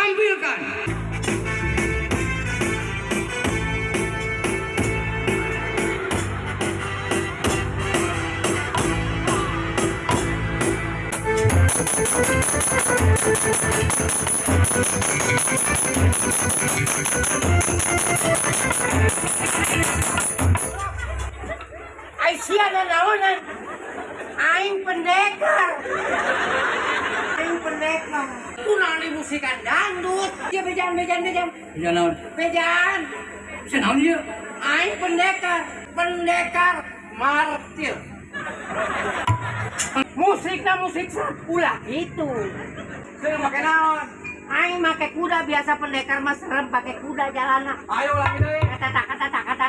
tampilkan. Aisyah dan naonan. Aing pendekar. Aing pendekar. Kurang dimusikan dangdut. Dia bejan. Ya naon? Bejan. Bisa naon dia? Aing pendekar. Pendekar martir. Musiknya musik ulah gitu. Saya pakai naon? Aing make kuda biasa pendekar mah serem pakai kuda jalanan. Ayo ulangi deui. Kata. Kuda kata.